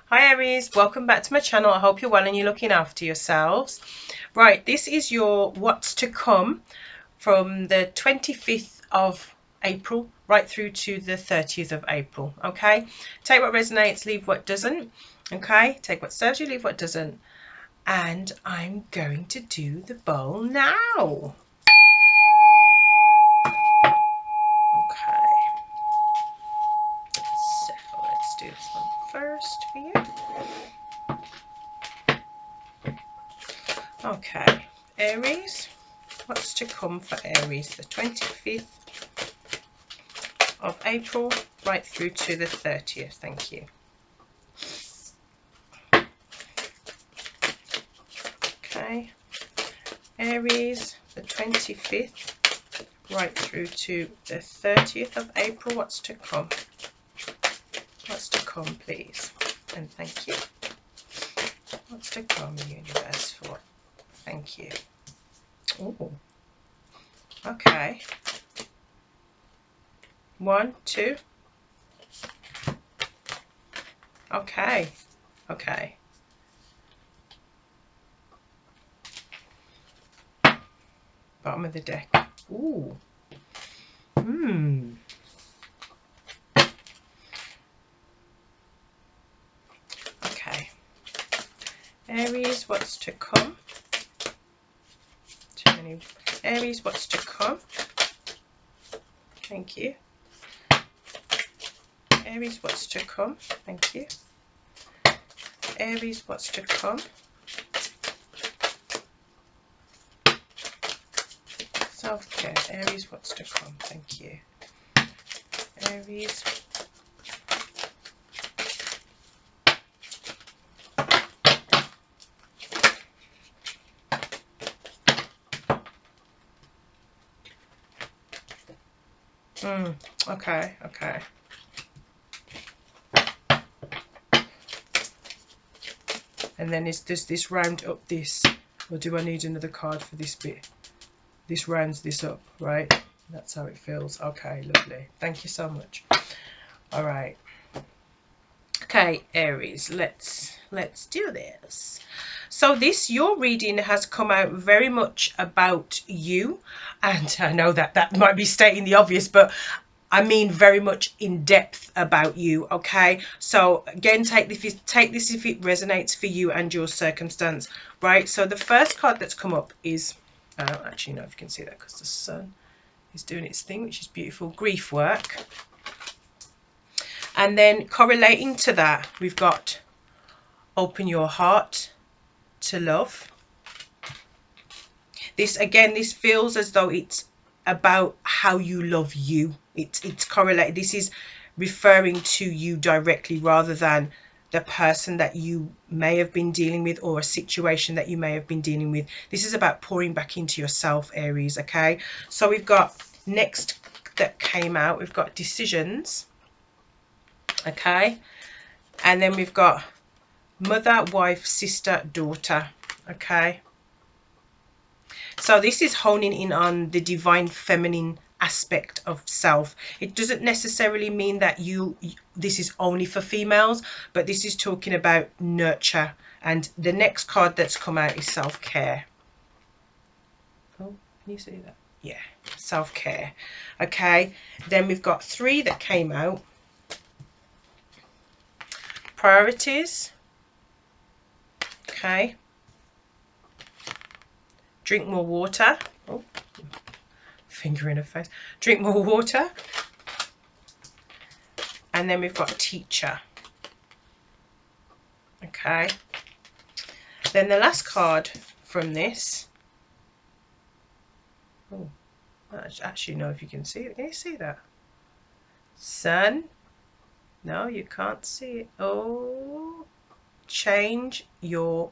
Hi Aries, welcome back to my channel. I hope you're well and you're looking after yourselves. Right, this is your what's to come from the 25th of April right through to the 30th of April. Okay, take what resonates, leave what doesn't. Okay, take what serves you, leave what doesn't. And I'm going to do the bowl now. Okay, so let's do this one first for you. Okay, Aries, what's to come for Aries the 25th of April right through to the 30th. Thank you. Okay, Aries the 25th right through to the 30th of April. What's to come? What's to come, please? And thank you. What's to come, universe, for? Thank you. Oh, okay. 1, 2. Okay, okay. Bottom of the deck. Ooh. Okay. Aries, what's to come? Too many. Aries, what's to come? Thank you. Aries, what's to come? Thank you. Aries, what's to come? Self-care. Aries, what's to come? Thank you. Aries. Okay, okay. And then does this round up this? Or do I need another card for this bit? This rounds this up, right? That's how it feels. Okay, lovely. Thank you so much. All right. Okay, Aries, let's do this. So your reading has come out very much about you, and I know that might be stating the obvious, but I mean very much in depth about you. Okay, so again, take this if it resonates for you and your circumstance, right? So the first card that's come up is, I don't actually know if you can see that because the sun is doing its thing, which is beautiful. Grief work. And then correlating to that, we've got open your heart to love. This feels as though it's about how you love you. It's correlated. This is referring to you directly rather than the person that you may have been dealing with or a situation that you may have been dealing with. This is about pouring back into yourself, Aries. Okay, so we've got next that came out, we've got decisions. Okay, and then we've got mother, wife, sister, daughter. Okay, so this is honing in on the divine feminine aspect of self. It doesn't necessarily mean that this is only for females, but this is talking about nurture. And the next card that's come out is self-care. Oh, can you see that? Yeah, self-care. Okay, then we've got 3 that came out. Priorities. Okay, drink more water. Oh, finger in her face. Drink more water. And then we've got teacher. Okay, then the last card from this, oh, I don't actually know if you can see it. Can you see that? Sun. No, you can't see it. Oh, changing your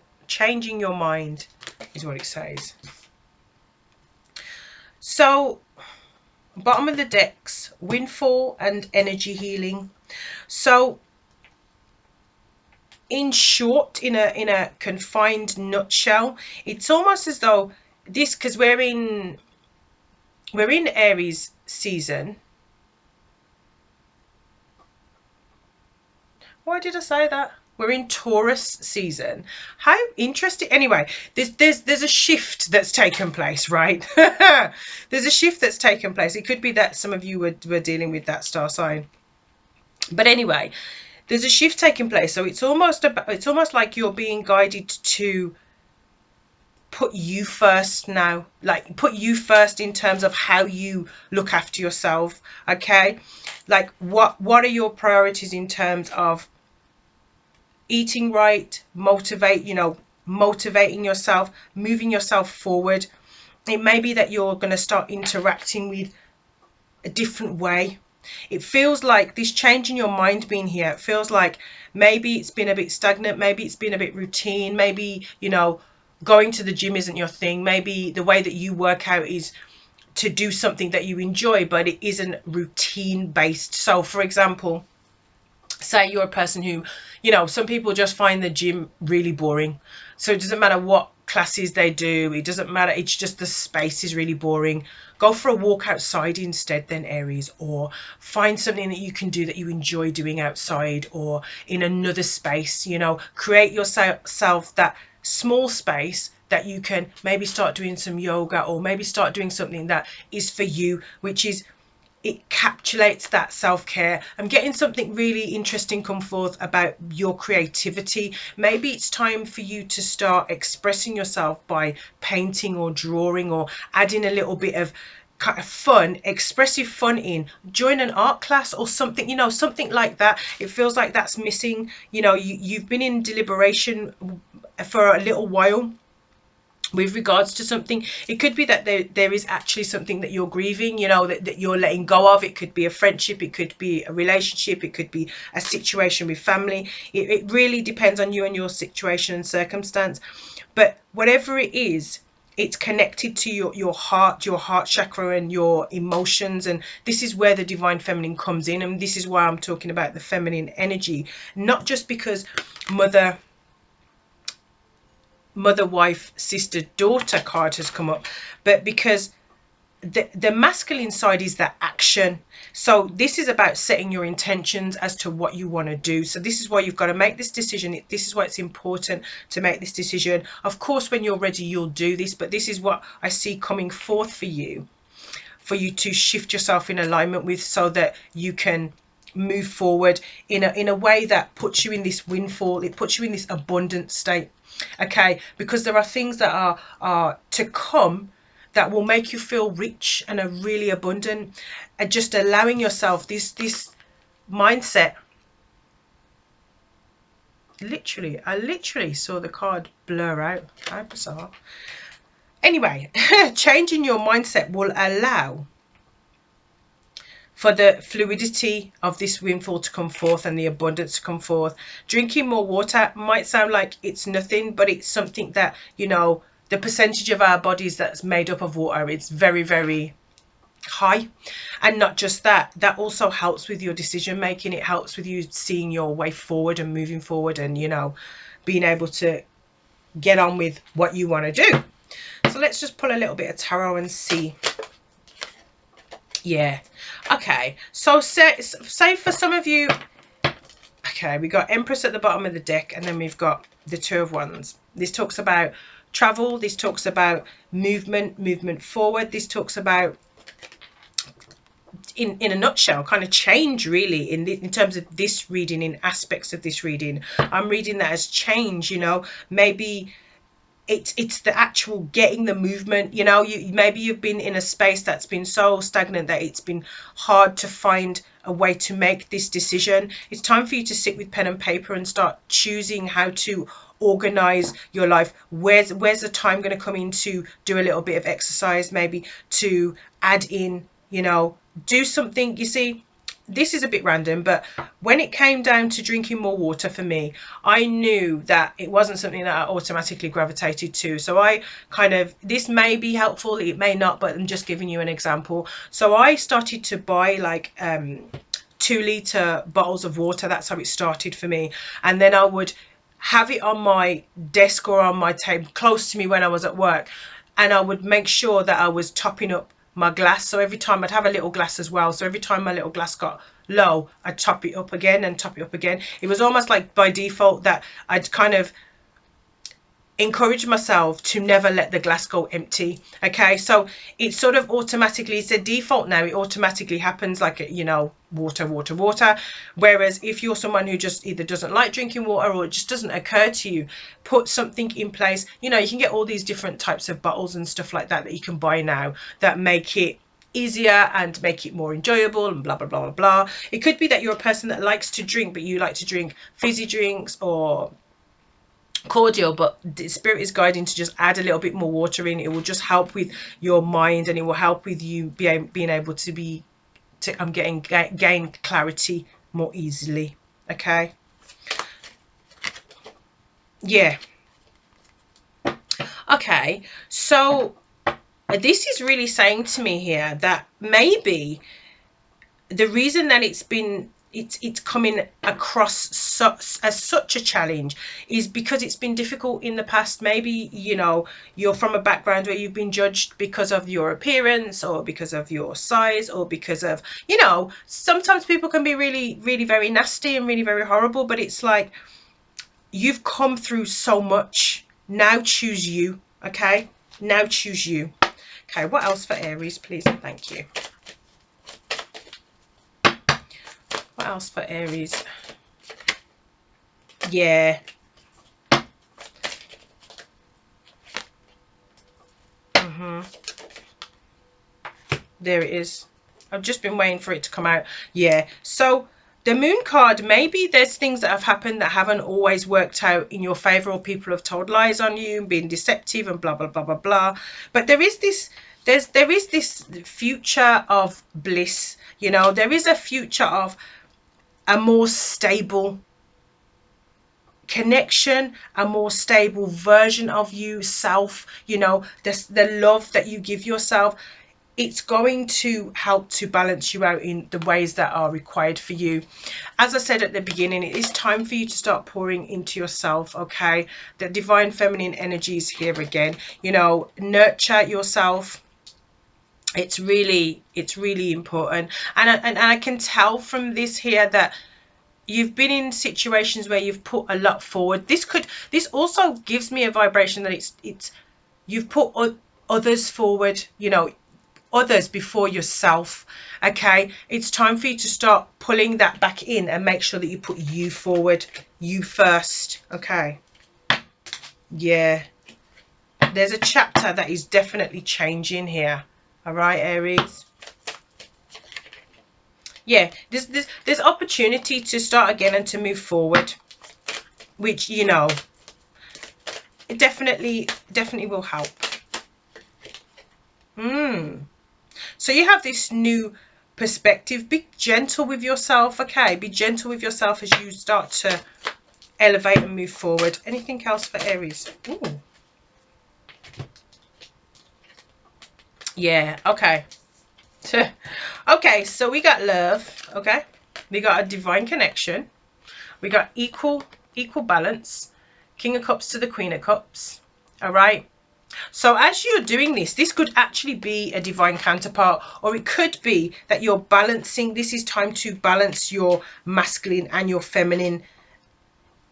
mind is what it says. So bottom of the decks, windfall and energy healing. So in short, in a confined nutshell, it's almost as though this, because we're in Aries season. Why did I say that? We're in Taurus season. How interesting. Anyway, there's a shift that's taken place, right? There's a shift that's taken place. It could be that some of you were dealing with that star sign. But anyway, there's a shift taking place. So it's almost like you're being guided to put you first now, like put you first in terms of how you look after yourself. Okay, like what are your priorities in terms of eating right, motivating yourself, moving yourself forward. It may be that you're going to start interacting with a different way. It feels like this change in your mind being here. It feels like maybe it's been a bit stagnant, maybe it's been a bit routine, maybe, going to the gym isn't your thing, maybe the way that you work out is to do something that you enjoy, but it isn't routine based. So, for example, say you're a person who, some people just find the gym really boring. So it doesn't matter what classes they do, it doesn't matter, it's just the space is really boring. Go for a walk outside instead, then, Aries, or find something that you can do that you enjoy doing outside or in another space. Create yourself that small space that you can maybe start doing some yoga, or maybe start doing something that is for you, which is, it encapsulates that self-care. I'm getting something really interesting come forth about your creativity. Maybe it's time for you to start expressing yourself by painting or drawing, or adding a little bit of kind of fun, expressive fun in. Join an art class or something, something like that. It feels like that's missing. You've been in deliberation for a little while with regards to something. It could be that there is actually something that you're grieving, that you're letting go of. It could be a friendship, it could be a relationship, it could be a situation with family. It really depends on you and your situation and circumstance. But whatever it is, it's connected to your heart chakra and your emotions. And this is where the divine feminine comes in. And this is why I'm talking about the feminine energy, not just because mother, wife, sister, daughter card has come up, but because the masculine side is that action. So this is about setting your intentions as to what you want to do. So this is why you've got to make this decision. This is why it's important to make this decision. Of course, when you're ready, you'll do this, but this is what I see coming forth for you to shift yourself in alignment with, so that you can move forward in a way that puts you in this windfall. It puts you in this abundant state. Okay, because there are things that are to come that will make you feel rich and are really abundant. And just allowing yourself this mindset. I literally saw the card blur out. How bizarre. Anyway, changing your mindset will allow for the fluidity of this windfall to come forth and the abundance to come forth. Drinking more water might sound like it's nothing, but it's something that, the percentage of our bodies that's made up of water, it's very, very high. And not just that, that also helps with your decision making. It helps with you seeing your way forward and moving forward, and, being able to get on with what you want to do. So let's just pull a little bit of tarot and see. Yeah. Okay. So say for some of you, okay, we got Empress at the bottom of the deck, and then we've got the Two of Wands. This talks about travel. This talks about movement forward. This talks about, in a nutshell, kind of change, really, in terms of this reading, in aspects of this reading. I'm reading that as change, maybe it's the actual getting the movement. Maybe you've been in a space that's been so stagnant that it's been hard to find a way to make this decision. It's time for you to sit with pen and paper and start choosing how to organize your life. Where's the time going to come in to do a little bit of exercise, maybe to add in, do something. You see, this is a bit random, but when it came down to drinking more water, for me, I knew that it wasn't something that I automatically gravitated to. So I this may be helpful, it may not, but I'm just giving you an example. So I started to buy like 2-litre bottles of water. That's how it started for me. And then I would have it on my desk or on my table close to me when I was at work, and I would make sure that I was topping up my glass. So every time I'd have a little glass as well, so every time my little glass got low, I'd top it up again and top it up again. It was almost like by default that I'd kind of encourage myself to never let the glass go empty. Okay, so it sort of automatically, it's a default now, it automatically happens, like, you know, water, water, water. Whereas if you're someone who just either doesn't like drinking water or it just doesn't occur to you, put something in place. You know, you can get all these different types of bottles and stuff like that that you can buy now that make it easier and make it more enjoyable and blah blah blah blah blah. It could be that you're a person that likes to drink, but you like to drink fizzy drinks or cordial, but the spirit is guiding to just add a little bit more water in. It will just help with your mind, and it will help with you being able to gain clarity more easily. Okay, yeah. Okay, so this is really saying to me here that maybe the reason that it's coming across as such a challenge is because it's been difficult in the past. Maybe, you know, you're from a background where you've been judged because of your appearance or because of your size or because of, you know, sometimes people can be really, really very nasty and really very horrible, but it's like you've come through so much. Now choose you. Okay, now choose you. Okay, what else for Aries, please and thank you. What else for Aries? Yeah. There it is. I've just been waiting for it to come out. Yeah. So the moon card, maybe there's things that have happened that haven't always worked out in your favor, or people have told lies on you, being deceptive and blah blah blah blah blah. But there is this future of bliss. You know, there is a future of a more stable connection, a more stable version of you self. You know, the love that you give yourself, it's going to help to balance you out in the ways that are required for you. As I said at the beginning, it is time for you to start pouring into yourself. Okay, the divine feminine energy is here again. You know, nurture yourself. It's really important. And I can tell from this here that you've been in situations where you've put a lot forward. This also gives me a vibration that it's you've put others forward, you know, others before yourself. Okay, it's time for you to start pulling that back in and make sure that you put you forward, you first. Okay, yeah, there's a chapter that is definitely changing here. All right, Aries. Yeah, there's opportunity to start again and to move forward, which, you know, it definitely will help. So you have this new perspective. Be gentle with yourself. Okay, be gentle with yourself as you start to elevate and move forward. Anything else for Aries? Ooh. Yeah, okay. Okay, so we got love. Okay, we got a divine connection. We got equal balance. King of Cups to the Queen of Cups. All right. So as you're doing this could actually be a divine counterpart, or it could be that you're balancing. This is time to balance your masculine and your feminine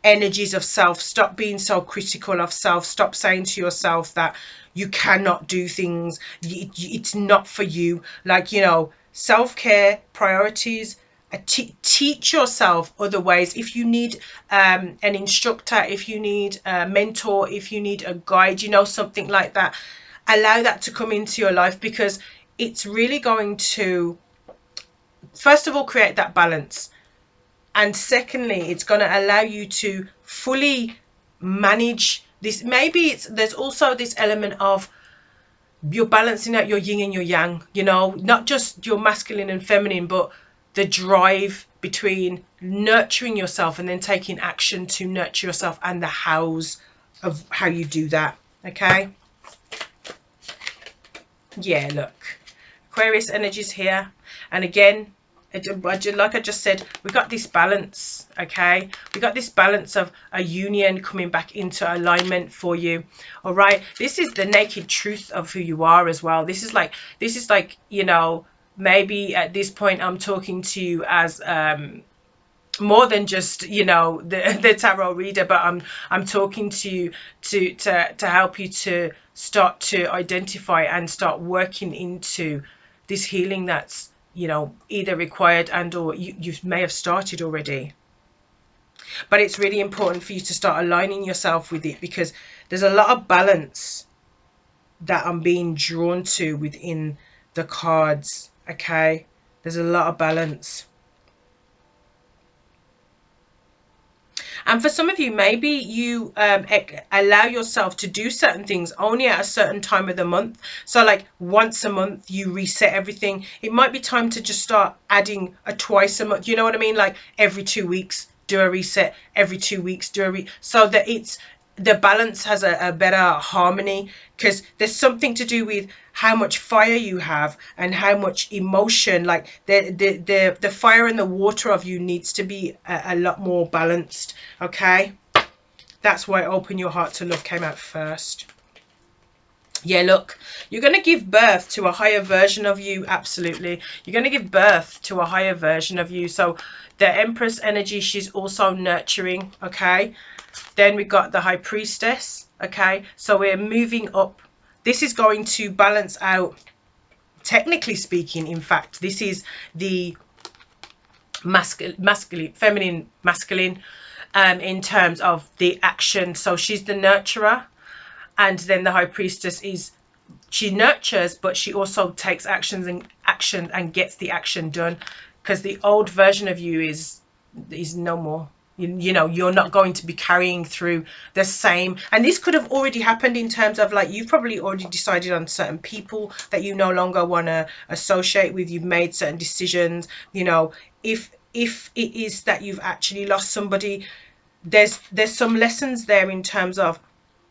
energies of self. Stop being so critical of self. Stop saying to yourself that you cannot do things. It's not for you. Like, you know, self-care, priorities. Teach yourself other ways. If you need an instructor, if you need a mentor, if you need a guide, you know, something like that, allow that to come into your life, because it's really going to, first of all, create that balance. And secondly, it's going to allow you to fully manage this. Maybe there's also this element of you're balancing out your yin and your yang, you know, not just your masculine and feminine, but the drive between nurturing yourself and then taking action to nurture yourself, and the hows of how you do that. Okay. Yeah, look, Aquarius energies here. And again, like I just said, we got this balance. Okay, we got this balance of a union coming back into alignment for you. All right, this is the naked truth of who you are as well. This is like, you know, maybe at this point I'm talking to you as more than just, you know, the tarot reader, but I'm talking to you to help you to start to identify and start working into this healing that's, you know, either required and or you may have started already. But it's really important for you to start aligning yourself with it, because there's a lot of balance that I'm being drawn to within the cards. Okay, there's a lot of balance. And for some of you, maybe you allow yourself to do certain things only at a certain time of the month. So like once a month, you reset everything. It might be time to just start adding a twice a month. You know what I mean? Like every 2 weeks, do a reset. Every 2 weeks, do a so that it's the balance has a better harmony, because there's something to do with how much fire you have and how much emotion, like the fire and the water of you needs to be a lot more balanced. Okay, that's why open your heart to love came out first. Yeah, look, you're going to give birth to a higher version of you. Absolutely, you're going to give birth to a higher version of you. So the Empress energy, she's also nurturing. Okay, then we got the High Priestess. Okay, so we're moving up. This is going to balance out, technically speaking. In fact, this is the masculine, feminine, masculine, in terms of the action. So she's the nurturer, and then the High Priestess is, she nurtures, but she also takes action and gets the action done, because the old version of you is no more. You know, you're not going to be carrying through the same, and this could have already happened in terms of like you've probably already decided on certain people that you no longer want to associate with. You've made certain decisions. You know, if it is that you've actually lost somebody, there's some lessons there in terms of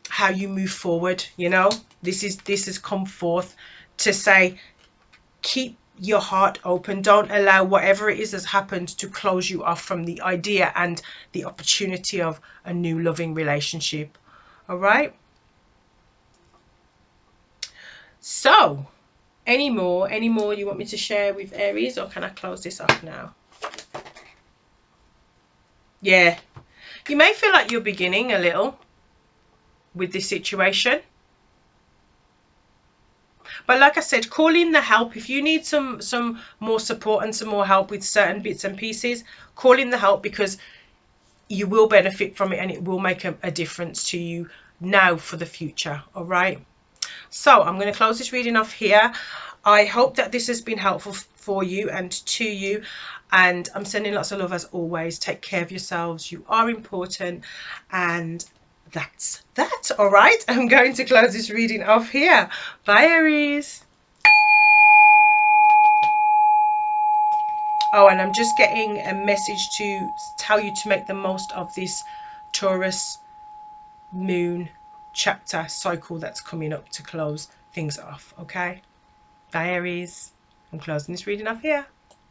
how you move forward. You know, this has come forth to say, keep your heart open. Don't allow whatever it is that's happened to close you off from the idea and the opportunity of a new loving relationship. All right, so any more you want me to share with Aries, or can I close this off now? Yeah, you may feel like you're beginning a little with this situation, but like I said, call in the help. If you need some more support and some more help with certain bits and pieces, call in the help, because you will benefit from it and it will make a difference to you now for the future. All right, so I'm going to close this reading off here. I hope that this has been helpful for you and to you, and I'm sending lots of love as always. Take care of yourselves, you are important, and that's that. All right, I'm going to close this reading off here. Bye, Aries. Oh, and I'm just getting a message to tell you to make the most of this Taurus moon chapter cycle that's coming up to close things off. Okay, bye, Aries. I'm closing this reading off here.